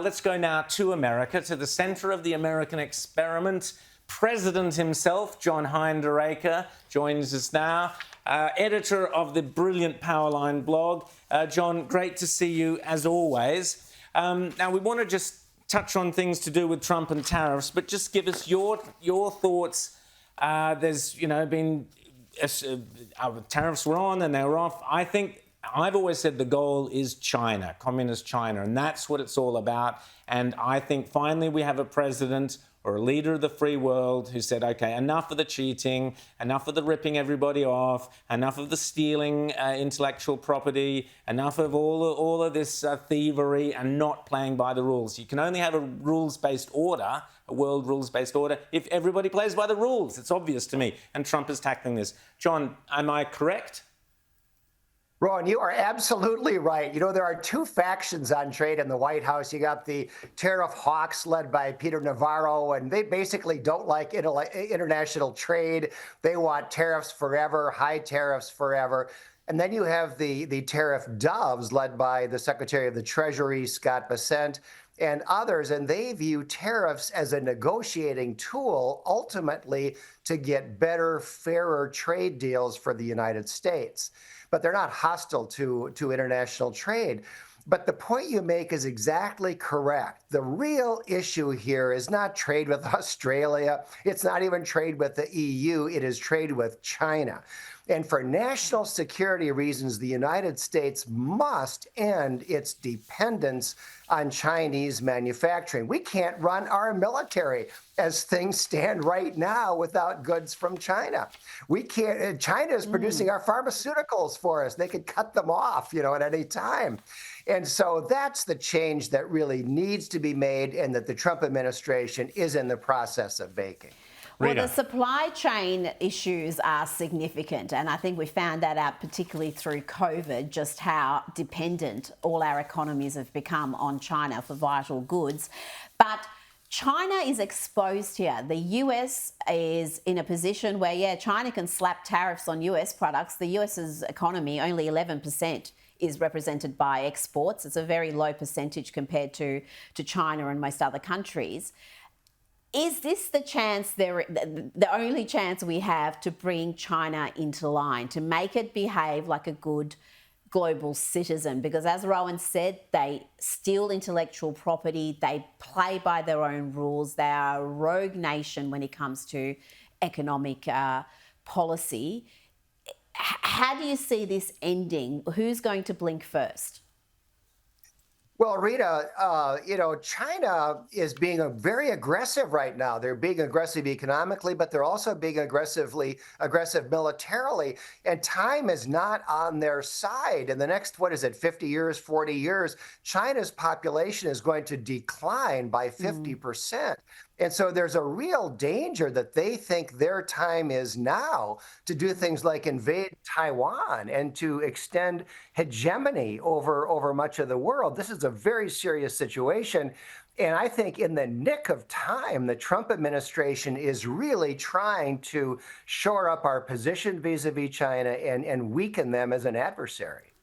Let's go now to America, to the center of the American experiment. President himself, John Hinderaker, joins us now, editor of the brilliant Powerline blog. John, great to see you as always. Now, we want to just touch on things to do with Trump and tariffs, but just give us your thoughts. There's, been tariffs were on and they were off. I've always said the goal is China, communist China, and that's what it's all about. And I think finally we have a president or a leader of the free world who said, okay, enough of the cheating, enough of the ripping everybody off, enough of the stealing intellectual property, enough of all of this thievery and not playing by the rules. You can only have a rules-based order, a world rules-based order, if everybody plays by the rules. It's obvious to me. And Trump is tackling this. John, am I correct? Rowan, you are absolutely right. There are two factions on trade in the White House. You got the tariff hawks led by Peter Navarro, and they basically don't like international trade. They want tariffs forever, high tariffs forever. And then you have the tariff doves led by the Secretary of the Treasury, Scott Bessent, and others, and they view tariffs as a negotiating tool, ultimately to get better, fairer trade deals for the United States. But they're not hostile to international trade. But the point you make is exactly correct. The real issue here is not trade with Australia. It's not even trade with the EU. It is trade with China. And for national security reasons, the United States must end its dependence on Chinese manufacturing. We can't run our military as things stand right now without goods from China. We can't. China is producing our pharmaceuticals for us. They could cut them off, at any time. And so that's the change that really needs to be made and that the Trump administration is in the process of making. Well, the supply chain issues are significant, and I think we found that out particularly through COVID, just how dependent all our economies have become on China for vital goods. But China is exposed here. The US is in a position where, China can slap tariffs on US products. The US's economy, only 11%. Is represented by exports. It's a very low percentage compared to China and most other countries. Is this the only chance we have to bring China into line, to make it behave like a good global citizen? Because as Rowan said, they steal intellectual property, they play by their own rules, they are a rogue nation when it comes to economic policy. How do you see this ending? Who's going to blink first? Well, Rita, China is being very aggressive right now. They're being aggressive economically, but they're also being aggressive militarily. And time is not on their side. In the next, 50 years, 40 years, China's population is going to decline by 50%. And so there's a real danger that they think their time is now to do things like invade Taiwan and to extend hegemony over much of the world. This is a very serious situation. And I think in the nick of time, the Trump administration is really trying to shore up our position vis-a-vis China and weaken them as an adversary.